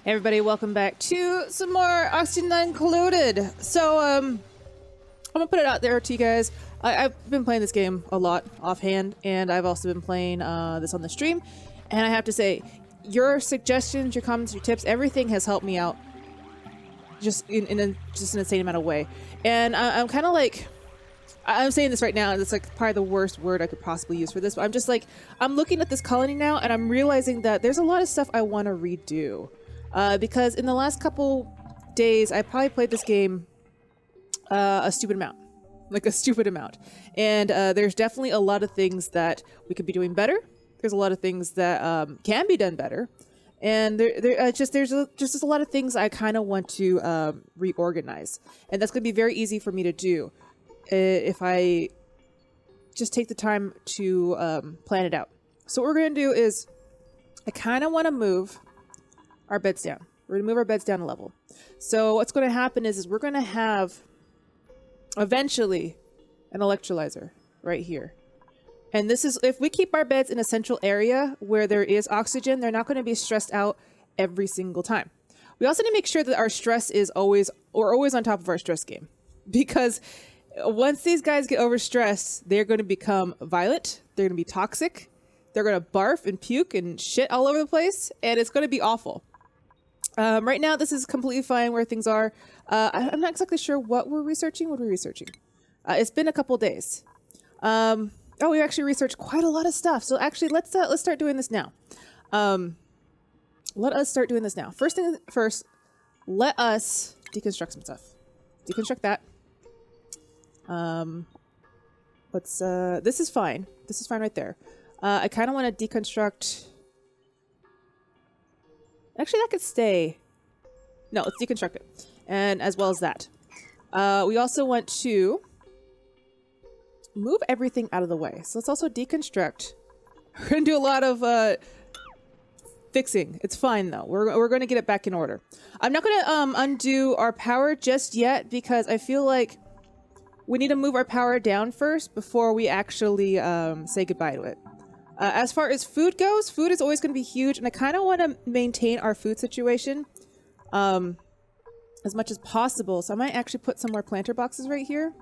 Hey everybody, welcome back to some more Oxygen Included. So, I'm gonna put it out there to you guys. I've been playing this game a lot offhand, and I've also been playing this on the stream. And I have to say, your suggestions, your comments, your tips, everything has helped me out just in an insane amount of way. And I'm kind of like, I'm saying this right now, and it's like probably the worst word I could possibly use for this, but I'm just like, I'm looking at this colony now, and I'm realizing that there's a lot of stuff I want to redo. Because in the last couple days, I probably played this game a stupid amount. Like a stupid amount. And there's definitely a lot of things that we could be doing better. There's a lot of things that can be done better. And there's just a lot of things I kind of want to reorganize. And that's going to be very easy for me to do if I just take the time to plan it out. So what we're going to do is I kind of want to move our beds down. We're gonna move our beds down a level. So what's going to happen is we're going to have eventually an electrolyzer right here. And this is, if we keep our beds in a central area where there is oxygen, they're not going to be stressed out every single time. We also need to make sure that our stress is always on top of our stress game, because once these guys get overstressed, they're going to become violent. They're going to be toxic. They're going to barf and puke and shit all over the place, and it's going to be awful. Right now, this is completely fine where things are. I'm not exactly sure what we're researching. What are we researching? It's been a couple days. We actually researched quite a lot of stuff. So actually, let's start doing this now. Let us start doing this now. First thing first, let us deconstruct some stuff. Deconstruct that. This is fine. This is fine right there. I kind of want to deconstruct. Actually, that could stay. No, let's deconstruct it. And as well as that. We also want to move everything out of the way. So let's also deconstruct. We're going to do a lot of fixing. It's fine, though. We're going to get it back in order. I'm not going to undo our power just yet, because I feel like we need to move our power down first before we actually say goodbye to it. As far as food goes, food is always going to be huge, and I kind of want to maintain our food situation as much as possible. So I might actually put some more planter boxes right here.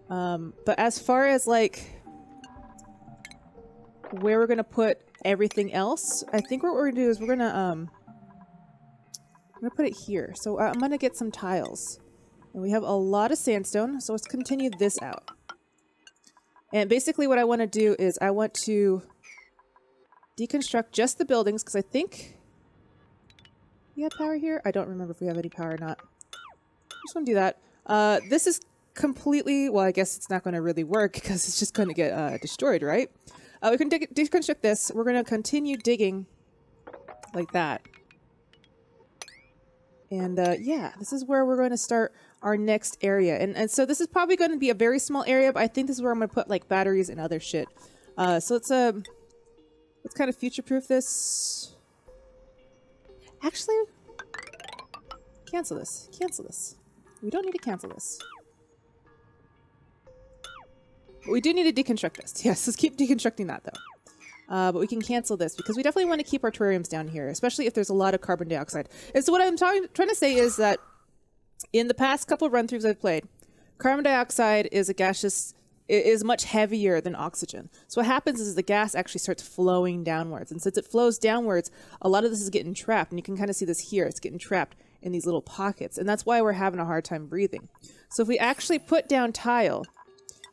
But as far as like where we're going to put everything else, I think what we're going to do is we're going to put it here. So I'm going to get some tiles. And we have a lot of sandstone, so let's continue this out. And basically what I want to do is I want to deconstruct just the buildings, because I think we have power here. I don't remember if we have any power or not. I just want to do that. This is completely, well, I guess it's not going to really work because it's just going to get destroyed, right? We can deconstruct this. We're going to continue digging like that. And yeah, this is where we're going to start our next area. And so this is probably going to be a very small area, but I think this is where I'm going to put like batteries and other shit. So let's kind of future-proof this. Actually, cancel this. Cancel this. We don't need to cancel this. But we do need to deconstruct this. Yes, let's keep deconstructing that though. But we can cancel this because we definitely want to keep our terrariums down here, especially if there's a lot of carbon dioxide. And so what I'm trying to say is that in the past couple of run-throughs I've played, carbon dioxide is is much heavier than oxygen. So what happens is the gas actually starts flowing downwards. And since it flows downwards, a lot of this is getting trapped. And you can kind of see this here. It's getting trapped in these little pockets. And that's why we're having a hard time breathing. So if we actually put down tile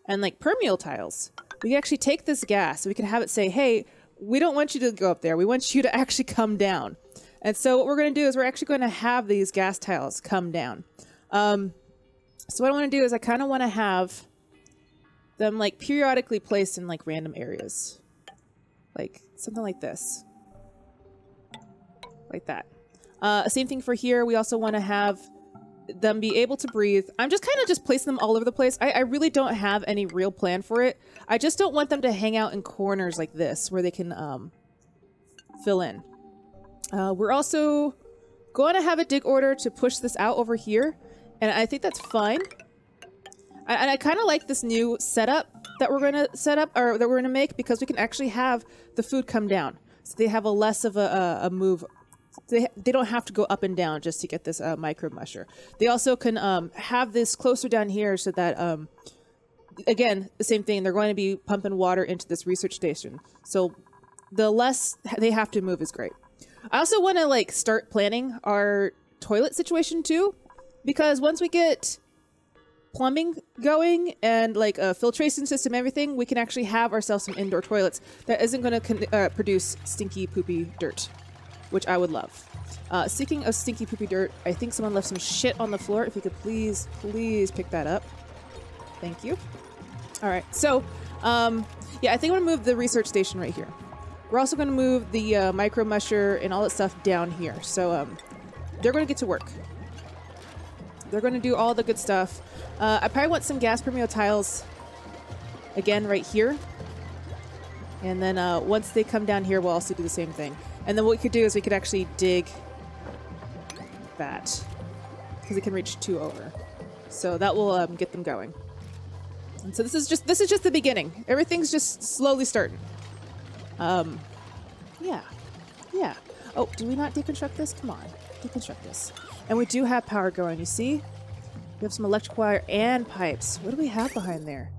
and like permeable tiles, we can actually take this gas. We can have it say, hey, we don't want you to go up there. We want you to actually come down. And so what we're going to do is we're actually going to have these gas tiles come down. So what I want to do is I kind of want to have them like periodically placed in like random areas. Like something like this. Like that. Same thing for here. We also want to have them be able to breathe. I'm just kind of just placing them all over the place. I really don't have any real plan for it. I just don't want them to hang out in corners like this where they can fill in. We're also going to have a dig order to push this out over here. And I think that's fine. And I kind of like this new setup that we're going to set up, or that we're going to make, because we can actually have the food come down. So they have a less of a move They don't have to go up and down just to get this micro musher. They also can have this closer down here so that, again, the same thing. They're going to be pumping water into this research station. So the less they have to move is great. I also want to like start planning our toilet situation too, because once we get plumbing going and like a filtration system, everything, we can actually have ourselves some indoor toilets that isn't going to produce stinky, poopy dirt, which I would love. Speaking of stinky, poopy dirt, I think someone left some shit on the floor. If you could please pick that up. Thank you. All right. So, yeah, I think I'm going to move the research station right here. We're also going to move the micro musher and all that stuff down here. So, they're going to get to work. They're going to do all the good stuff. I probably want some gas permeable tiles again right here. And then once they come down here, we'll also do the same thing. And then what we could do is we could actually dig that, because it can reach 2 over. So that will get them going. And so this is just the beginning. Everything's just slowly starting. Yeah. Oh, do we not deconstruct this? Come on, deconstruct this. And we do have power going, you see? We have some electric wire and pipes. What do we have behind there?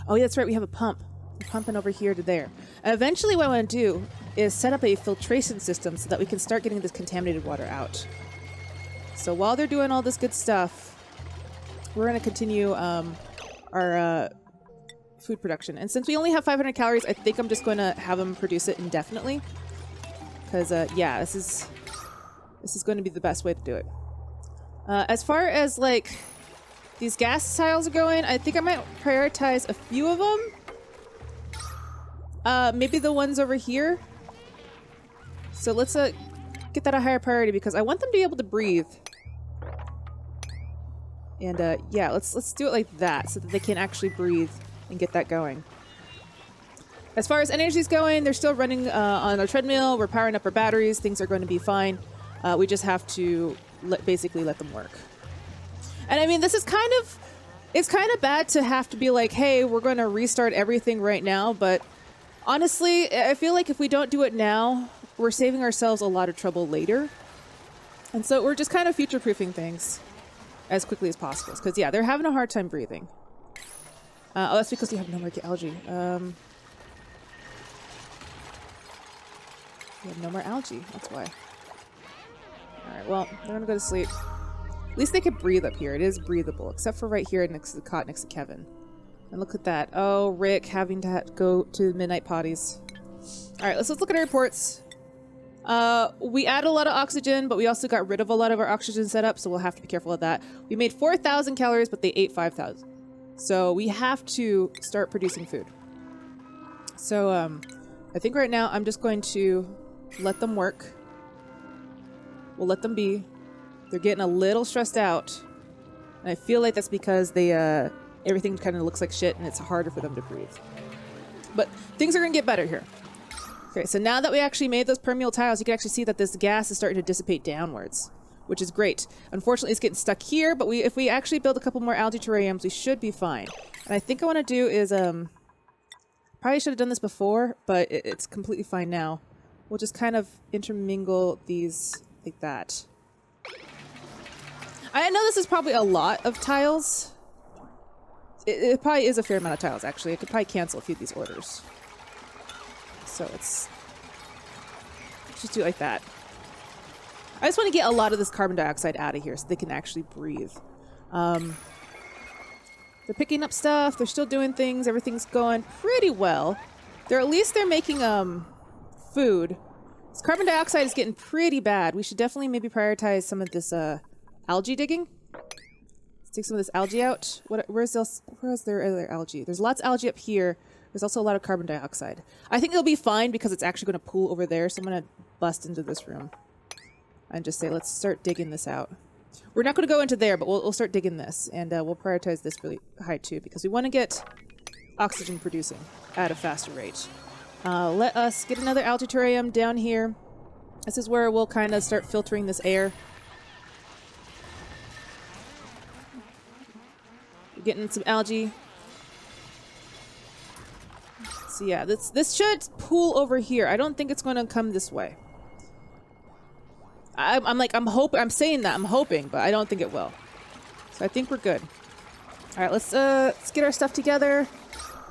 Oh, yeah, that's right, we have a pump. We're pumping over here to there. And eventually what I want to do is set up a filtration system so that we can start getting this contaminated water out. So while they're doing all this good stuff, we're going to continue our food production. And since we only have 500 calories, I think I'm just going to have them produce it indefinitely. Because, yeah, this is going to be the best way to do it. As far as, like, these gas tiles are going, I think I might prioritize a few of them. Maybe the ones over here. So let's get that a higher priority because I want them to be able to breathe. And yeah, let's do it like that so that they can actually breathe and get that going. As far as energy's going, they're still running on a treadmill. We're powering up our batteries. Things are going to be fine. We just have to basically let them work. And I mean, it's kind of bad to have to be like, hey, we're going to restart everything right now. But honestly, I feel like if we don't do it now, we're saving ourselves a lot of trouble later. And so we're just kind of future-proofing things as quickly as possible. Because, yeah, they're having a hard time breathing. Oh, that's because we have no more algae. We have no more algae. That's why. Alright, well, they're going to go to sleep. At least they could breathe up here. It is breathable. Except for right here next to the cot next to Kevin. And look at that. Oh, Rick having to go to midnight potties. Alright, let's look at our reports. We added a lot of oxygen, but we also got rid of a lot of our oxygen setup, so we'll have to be careful of that. We made 4,000 calories, but they ate 5,000. So we have to start producing food. So, I think right now I'm just going to let them work. We'll let them be. They're getting a little stressed out. And I feel like that's because they, everything kind of looks like shit and it's harder for them to breathe. But things are going to get better here. Okay, so now that we actually made those permeable tiles, you can actually see that this gas is starting to dissipate downwards, which is great. Unfortunately, it's getting stuck here, but if we actually build a couple more algae terrariums, we should be fine. And I think I want to do is, probably should have done this before, but it's completely fine now. We'll just kind of intermingle these like that. I know this is probably a lot of tiles. It probably is a fair amount of tiles, actually. I could probably cancel a few of these orders. So let's just do it like that. I just want to get a lot of this carbon dioxide out of here so they can actually breathe. They're picking up stuff. They're still doing things. Everything's going pretty well. At least they're making food. This carbon dioxide is getting pretty bad. We should definitely maybe prioritize some of this algae digging. Let's take some of this algae out. Where's their other algae? There's lots of algae up here. There's also a lot of carbon dioxide. I think it'll be fine because it's actually going to pool over there. So I'm going to bust into this room and just say, let's start digging this out. We're not going to go into there, but we'll start digging this. And we'll prioritize this really high too because we want to get oxygen producing at a faster rate. Let us get another algae terrarium down here. This is where we'll kind of start filtering this air. We're getting some algae. So yeah, this should pool over here. I don't think it's going to come this way. I'm saying that, I'm hoping, but I don't think it will. So I think we're good. All right, let's get our stuff together.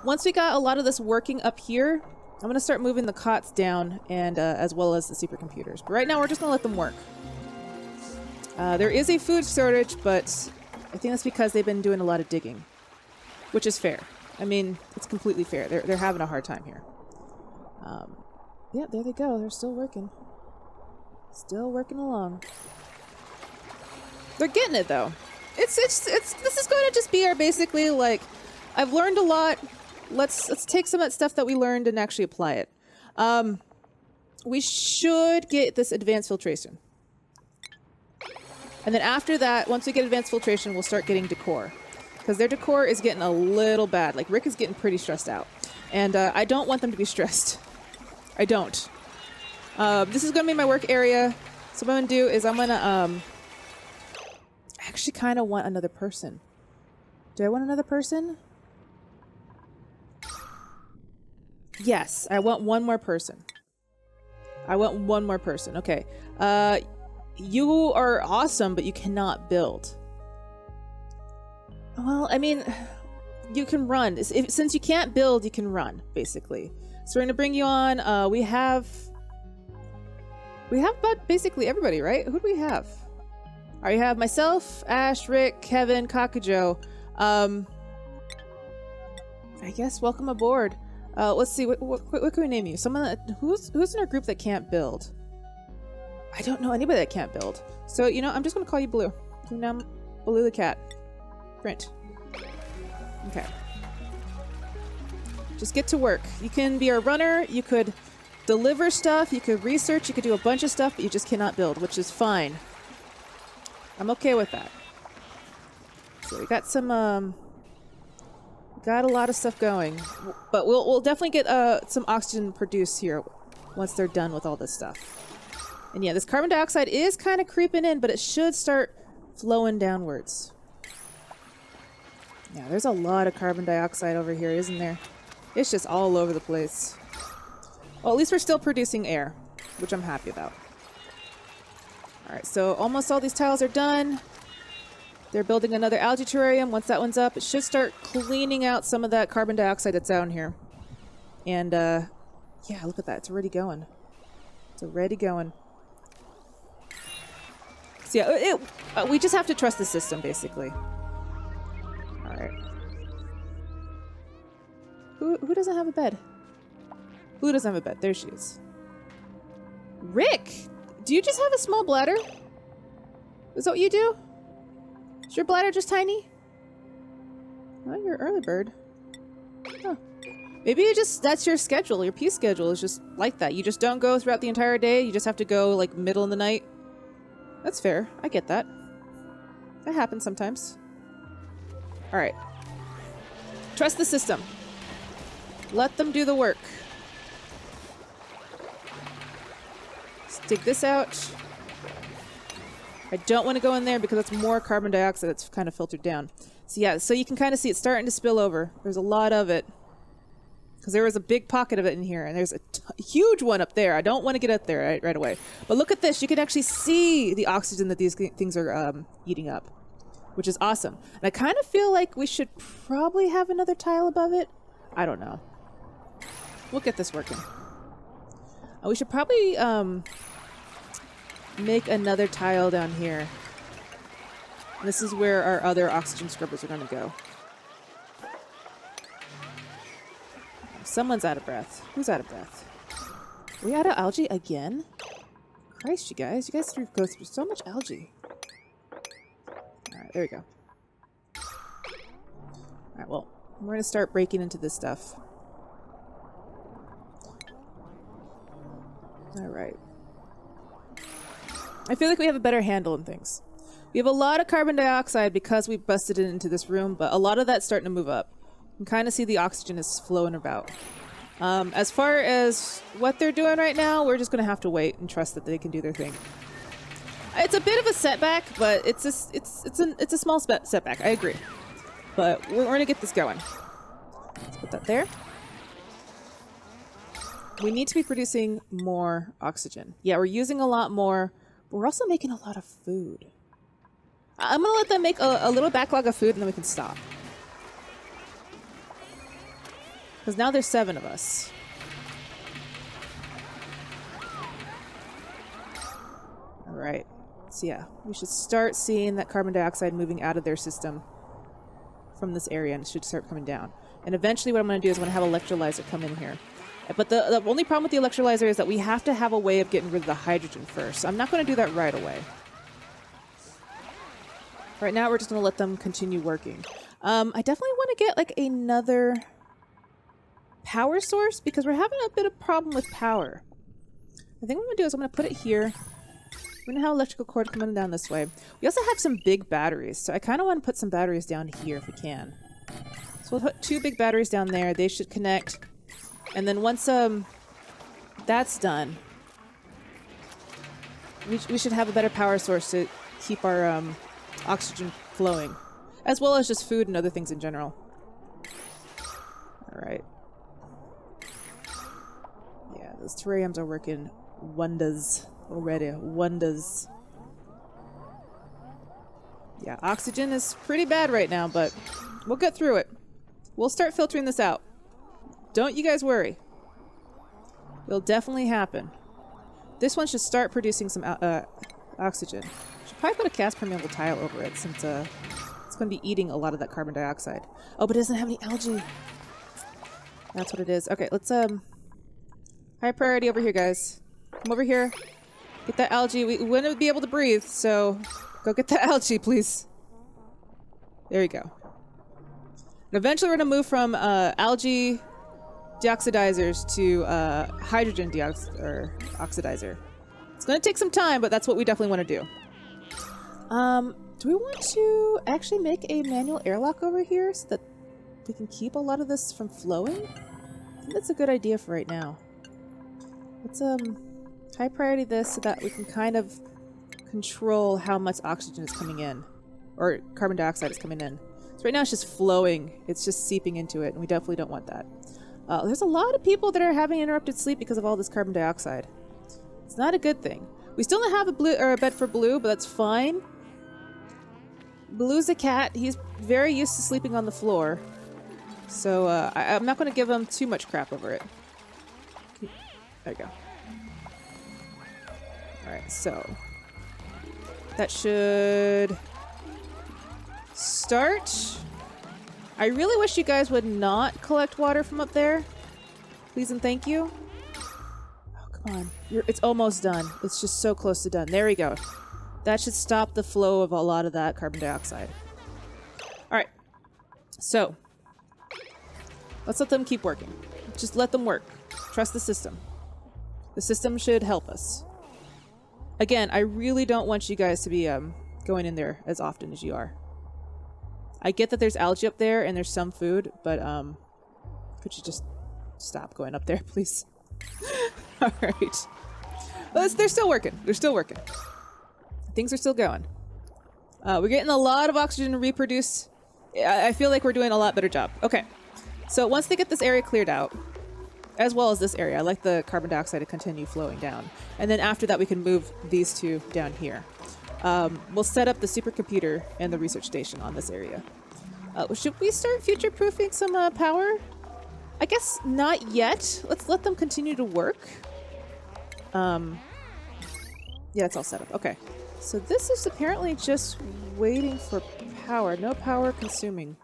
Once we got a lot of this working up here, I'm gonna start moving the cots down and as well as the supercomputers. But right now we're just gonna let them work. There is a food shortage, but I think that's because they've been doing a lot of digging, which is fair. I mean, it's completely fair. They're having a hard time here. Yeah, there they go. They're still working. Still working along. They're getting it though. This is going to just be our basically like, I've learned a lot. Let's take some of that stuff that we learned and actually apply it. We should get this advanced filtration. And then after that, once we get advanced filtration, we'll start getting decor. Because their decor is getting a little bad. Like, Rick is getting pretty stressed out. And I don't want them to be stressed. I don't. This is going to be my work area. So what I'm going to do is I'm going to... I actually kind of want another person. Do I want another person? Yes, I want one more person. I want one more person. Okay. You are awesome, but you cannot build. Well, I mean, you can run. Since you can't build, you can run, basically. So we're going to bring you on. We have about basically everybody, right? Who do we have? All right, you have myself, Ash, Rick, Kevin, Kakujo. I guess welcome aboard. Let's see, what can we name you? Someone that, who's in our group that can't build? I don't know anybody that can't build. So, you know, I'm just going to call you Blue. You know, Blue the cat. Print. Okay. Just get to work. You can be a runner, you could deliver stuff, you could research, you could do a bunch of stuff, but you just cannot build, which is fine. I'm okay with that. So we got some, got a lot of stuff going. But we'll definitely get some oxygen produced here once they're done with all this stuff. And yeah, this carbon dioxide is kind of creeping in, but it should start flowing downwards. Yeah, there's a lot of carbon dioxide over here, isn't there? It's just all over the place. Well, at least we're still producing air, which I'm happy about. Alright, so almost all these tiles are done. They're building another algae terrarium. Once that one's up, it should start cleaning out some of that carbon dioxide that's down here. And, yeah, look at that. It's already going. It's already going. So, yeah, we just have to trust the system, basically. Alright. Who doesn't have a bed? Who doesn't have a bed? There she is. Rick! Do you just have a small bladder? Is that what you do? Is your bladder just tiny? Oh, you're an early bird. Huh. Maybe you just, that's your schedule. Your peace schedule is just like that. You just don't go throughout the entire day. You just have to go like middle of the night. That's fair. I get that. That happens sometimes. Alright. Trust the system. Let them do the work. Let's dig this out. I don't want to go in there because it's more carbon dioxide that's kind of filtered down. So yeah, so you can kind of see it starting to spill over. There's a lot of it. Because there was a big pocket of it in here, and there's a huge one up there. I don't want to get up there right away. But look at this. You can actually see the oxygen that these things are eating up, which is awesome. And I kind of feel like we should probably have another tile above it. I don't know. We'll get this working. We should probably make another tile down here. And this is where our other oxygen scrubbers are going to go. Someone's out of breath. Who's out of breath? Are we out of algae again? Christ, you guys. You guys go through so much algae. Alright, there we go. Alright, well, we're going to start breaking into this stuff. Alright. I feel like we have a better handle on things. We have a lot of carbon dioxide because we busted it into this room, but a lot of that's starting to move up. You can kind of see the oxygen is flowing about. As far as what they're doing right now, we're just going to have to wait and trust that they can do their thing. It's a bit of a setback, but it's a small setback. I agree. But we're going to get this going. Let's put that there. We need to be producing more oxygen. Yeah, we're using a lot more, but we're also making a lot of food. I'm gonna let them make a little backlog of food and then we can stop. Because now there's 7 of us. Alright. So yeah, we should start seeing that carbon dioxide moving out of their system from this area, and it should start coming down. And eventually what I'm going to do is I'm going to have an electrolyzer come in here. But the only problem with the electrolyzer is that we have to have a way of getting rid of the hydrogen first. So I'm not going to do that right away. Right now we're just going to let them continue working. I definitely want to get like another power source because we're having a bit of problem with power. I think what I'm going to do is I'm going to put it here. We're going to have electrical cord coming down this way. We also have some big batteries, so I kind of want to put some batteries down here if we can. So we'll put 2 big batteries down there. They should connect. And then once that's done, we should have a better power source to keep our oxygen flowing, as well as just food and other things in general. All right. Yeah, those terrariums are working wonders already. Wonders. Yeah, oxygen is pretty bad right now, but we'll get through it. We'll start filtering this out. Don't you guys worry. It'll definitely happen. This one should start producing some oxygen. Should probably put a cast permeable tile over it since it's going to be eating a lot of that carbon dioxide. Oh, but it doesn't have any algae. That's what it is. Okay, let's high priority over here, guys. Come over here. Get that algae. We wouldn't be able to breathe, so go get that algae, please. There you go. And eventually we're going to move from algae deoxidizers to hydrogen oxidizer. It's going to take some time, but that's what we definitely want to do. Do we want to actually make a manual airlock over here so that we can keep a lot of this from flowing? I think that's a good idea for right now. Let's high priority this so that we can kind of control how much oxygen is coming in, or carbon dioxide is coming in. So right now it's just flowing, it's just seeping into it, and we definitely don't want that. There's a lot of people that are having interrupted sleep because of all this carbon dioxide. It's not a good thing. We still don't have a bed for Blue, but that's fine. Blue's a cat. He's very used to sleeping on the floor. So I'm not going to give him too much crap over it. There you go. Alright, so that should start. I really wish you guys would not collect water from up there. Please and thank you. Oh, come on. It's almost done. It's just so close to done. There we go. That should stop the flow of a lot of that carbon dioxide. Alright. So, let's let them keep working. Just let them work. Trust the system. The system should help us. Again, I really don't want you guys to be going in there as often as you are. I get that there's algae up there and there's some food, but could you just stop going up there, please? Alright. Well, they're still working. They're still working. Things are still going. We're getting a lot of oxygen to reproduce. I feel like we're doing a lot better job. Okay. So once they get this area cleared out, as well as this area, I like the carbon dioxide to continue flowing down. And then after that, we can move these 2 down here. We'll set up the supercomputer and the research station on this area. Should we start future-proofing some power? I guess not yet. Let's let them continue to work. Yeah, it's all set up. Okay. So this is apparently just waiting for power. No power consuming.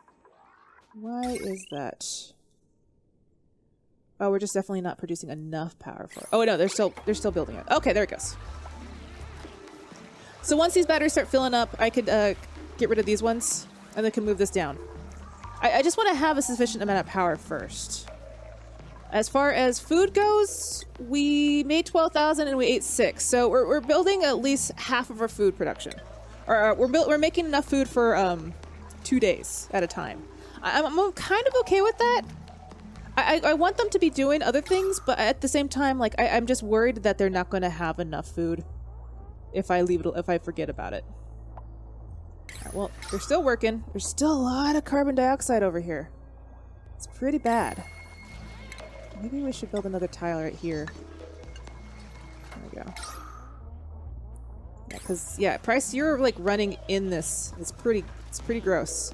Why is that? Oh, we're just definitely not producing enough power for it. Oh no, they're still building it. Okay, there it goes. So once these batteries start filling up, I could get rid of these ones, and then can move this down. I just want to have a sufficient amount of power first. As far as food goes, we made 12,000 and we ate 6. So we're building at least half of our food production. Or we're making enough food for 2 days at a time. I'm kind of okay with that. I want them to be doing other things, but at the same time, like I'm just worried that they're not going to have enough food if I forget about it. Right, well, they're still working. There's still a lot of carbon dioxide over here. It's pretty bad. Maybe we should build another tile right here. There we go. Because yeah, Price, you're like running in this. It's pretty gross.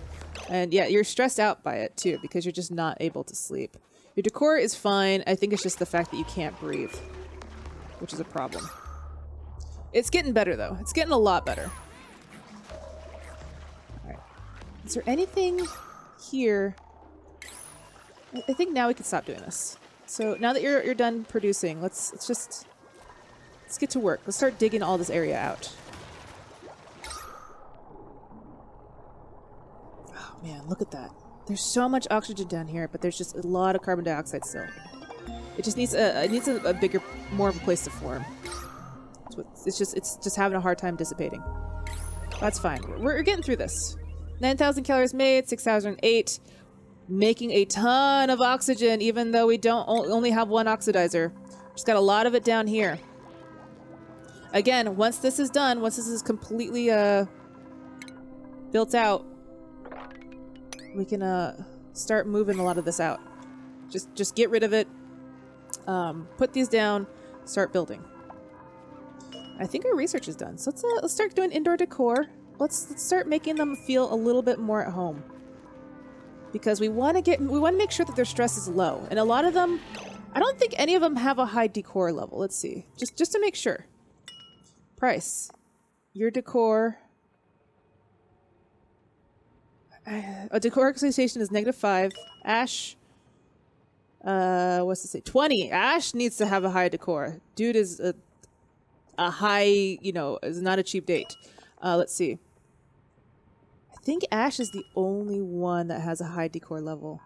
And yeah, you're stressed out by it too because you're just not able to sleep. Your decor is fine. I think it's just the fact that you can't breathe, which is a problem. It's getting better though. It's getting a lot better. All right. Is there anything here? I think now we can stop doing this. So now that you're done producing, let's get to work. Let's start digging all this area out. Oh man, look at that. There's so much oxygen down here, but there's just a lot of carbon dioxide still. It just needs a bigger, more of a place to form. It's just having a hard time dissipating. That's fine. We're getting through this. 9,000 calories made, 6,008. Making a ton of oxygen, even though we don't only have one oxidizer. Just got a lot of it down here. Again, once this is done, once this is completely built out, we can start moving a lot of this out. Just get rid of it. Put these down. Start building. I think our research is done. So let's start doing indoor decor. Let's start making them feel a little bit more at home. Because we want to make sure that their stress is low. And a lot of them, I don't think any of them have a high decor level. Let's see. Just to make sure. Price. Your decor. A decor oxidation is -5. Ash. What's to say? 20. Ash needs to have a high decor. Dude is a high, is not a cheap date. Let's see. I think Ash is the only one that has a high decor level.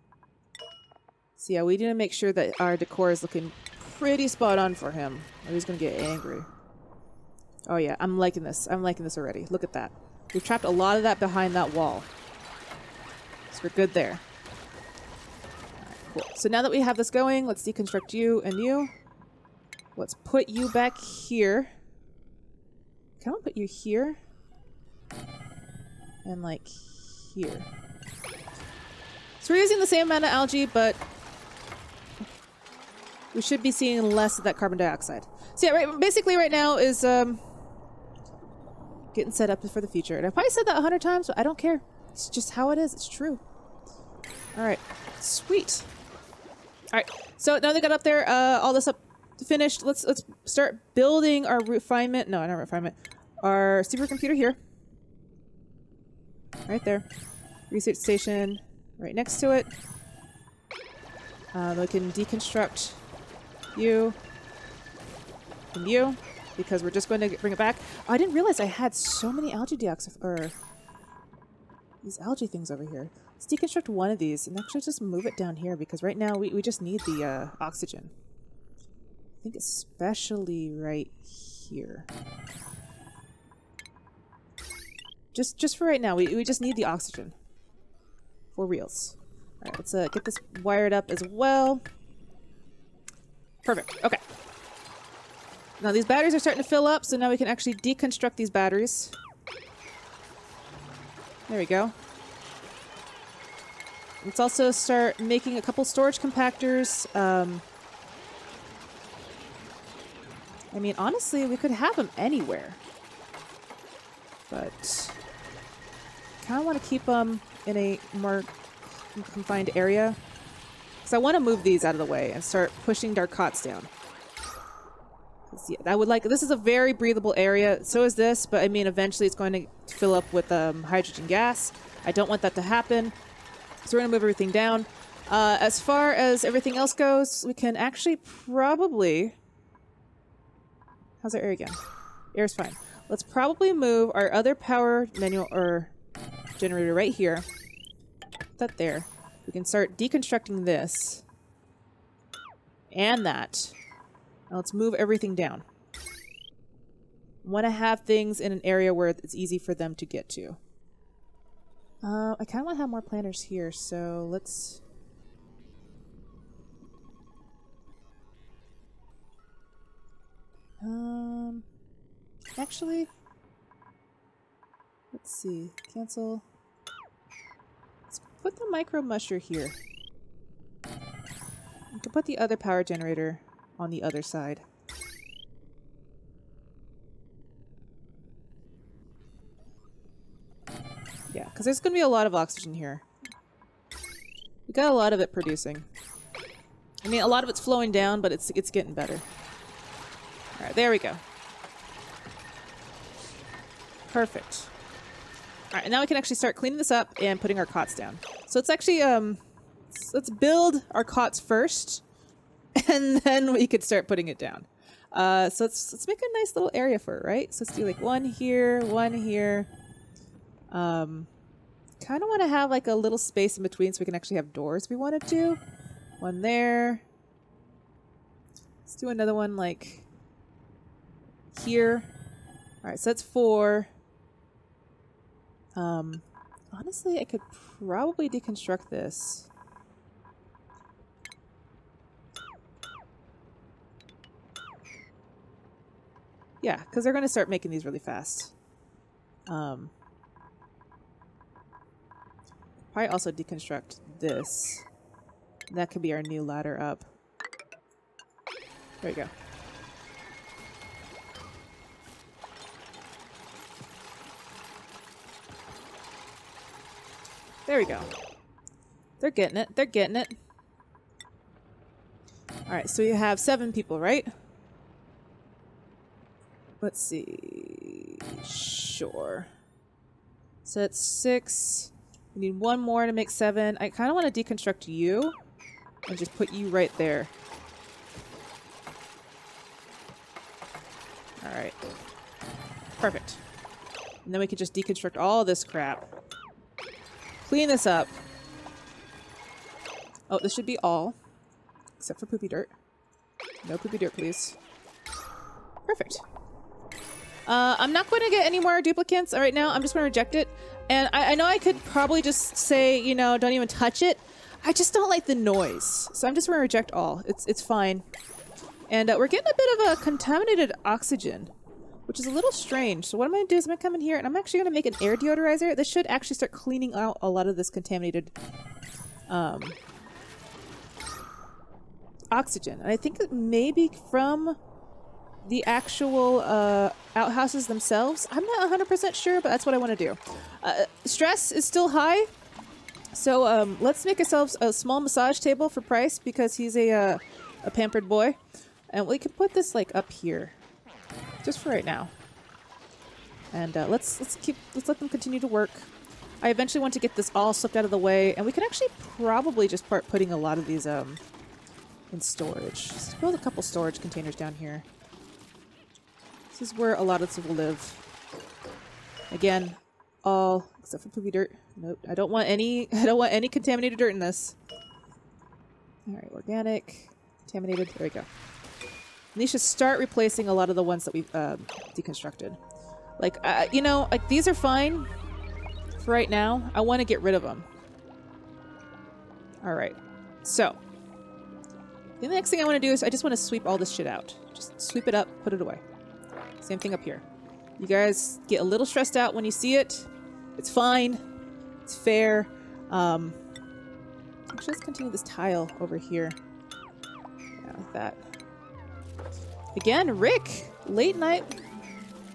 So yeah, we need to make sure that our decor is looking pretty spot on for him, or he's gonna get angry. Oh yeah, I'm liking this. I'm liking this already. Look at that. We've trapped a lot of that behind that wall. So we're good there. Alright, cool. So now that we have this going, let's deconstruct you and you. Let's put you back here. Can I put you here? And like here. So we're using the same amount of algae, but we should be seeing less of that carbon dioxide. So yeah, basically right now is getting set up for the future. And I've probably said that 100 times, but I don't care. It's just how it is. It's true. All right, sweet. All right, so now they got up there, all this up finished. Let's start building our refinement. No, not refinement. Our supercomputer here. Right there. Research station right next to it. We can deconstruct you and you because we're just going to bring it back. Oh, I didn't realize I had so many algae dioxide or these algae things over here. Let's deconstruct one of these and actually just move it down here because right now we just need the oxygen. I think especially right here. Just for right now, we just need the oxygen. For reals. Alright, let's get this wired up as well. Perfect. Okay. Now these batteries are starting to fill up, so now we can actually deconstruct these batteries. There we go. Let's also start making a couple storage compactors. I mean, honestly, we could have them anywhere. But kind of want to keep them in a more confined area. Because I want to move these out of the way and start pushing our cots down. Yeah, I would like, this is a very breathable area. So is this, but I mean, eventually it's going to fill up with hydrogen gas. I don't want that to happen. So we're going to move everything down. As far as everything else goes, we can actually probably... How's our air again? Air's fine. Let's probably move our other power manual or generator right here. Put that there. We can start deconstructing this. And that. Now let's move everything down. Want to have things in an area where it's easy for them to get to. I kind of want to have more planters here, so let's... Actually, let's see. Cancel. Let's put the micro musher here. We can put the other power generator on the other side. Yeah, because there's going to be a lot of oxygen here. We got a lot of it producing. I mean, a lot of it's flowing down, but it's getting better. All right, there we go. Perfect. All right, and now we can actually start cleaning this up and putting our cots down. So it's actually, let's build our cots first, and then we could start putting it down. So let's make a nice little area for it, right? So let's do like one here, one here. Kind of want to have like a little space in between so we can actually have doors if we wanted to. One there. Let's do another one like here. All right, so that's 4. Honestly, I could probably deconstruct this. Yeah, because they're going to start making these really fast. Probably also deconstruct this. That could be our new ladder up. There you go. There we go. They're getting it. They're getting it. Alright, so you have 7 people, right? Let's see. Sure. So that's 6. We need 1 more to make 7. I kind of want to deconstruct you and just put you right there. Alright. Perfect. And then we can just deconstruct all this crap. Clean this up. Oh, this should be all. Except for poopy dirt. No poopy dirt, please. Perfect. I'm not going to get any more duplicants right now. I'm just going to reject it. And I know I could probably just say, you know, don't even touch it. I just don't like the noise. So I'm just going to reject all. It's fine. And we're getting a bit of a contaminated oxygen, which is a little strange. So what I'm going to do is I'm going to come in here and I'm actually going to make an air deodorizer. This should actually start cleaning out a lot of this contaminated oxygen. And I think that maybe from the actual outhouses themselves. I'm not 100% sure, but that's what I want to do. Stress is still high. So let's make ourselves a small massage table for Price because he's a pampered boy. And we can put this like up here. Just for right now. And let's let them continue to work. I eventually want to get this all slipped out of the way, and we can actually probably just start putting a lot of these in storage. Let's build a couple storage containers down here. This is where a lot of this will live. Again, all except for poopy dirt. Nope, I don't want any contaminated dirt in this. All right, organic, contaminated. There we go. And these should start replacing a lot of the ones that we've deconstructed. Like, you know, like these are fine for right now. I want to get rid of them. All right. So, the next thing I want to do is I just want to sweep all this shit out. Just sweep it up, put it away. Same thing up here. You guys get a little stressed out when you see it. It's fine. It's fair. Actually, let's continue this tile over here. Yeah, like that. Again, Rick, late night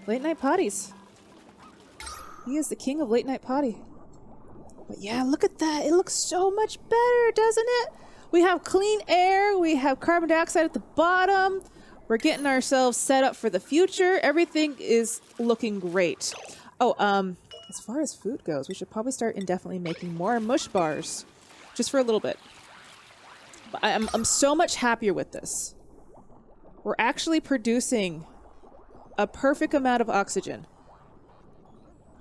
potties. He is the king of late night potty. But yeah, look at that. It looks so much better, doesn't it? We have clean air. We have carbon dioxide at the bottom. We're getting ourselves set up for the future. Everything is looking great. Oh, as far as food goes, we should probably start indefinitely making more mush bars. Just for a little bit. But I'm so much happier with this. We're actually producing a perfect amount of oxygen.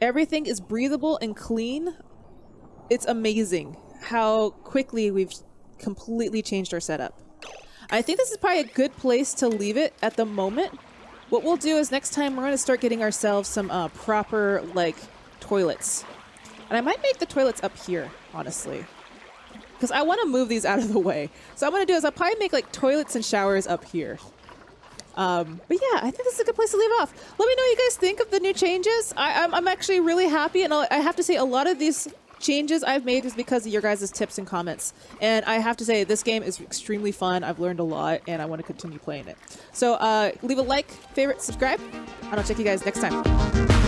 Everything is breathable and clean. It's amazing how quickly we've completely changed our setup. I think this is probably a good place to leave it at the moment. What we'll do is next time we're going to start getting ourselves some proper, like, toilets. And I might make the toilets up here, honestly. Because I want to move these out of the way. So what I'm going to do is I'll probably make, like, toilets and showers up here. But yeah, I think this is a good place to leave off. Let me know what you guys think of the new changes. I'm actually really happy, and I have to say a lot of these changes I've made is because of your guys' tips and comments. And I have to say, this game is extremely fun. I've learned a lot, and I want to continue playing it. So leave a like, favorite, subscribe, and I'll check you guys next time.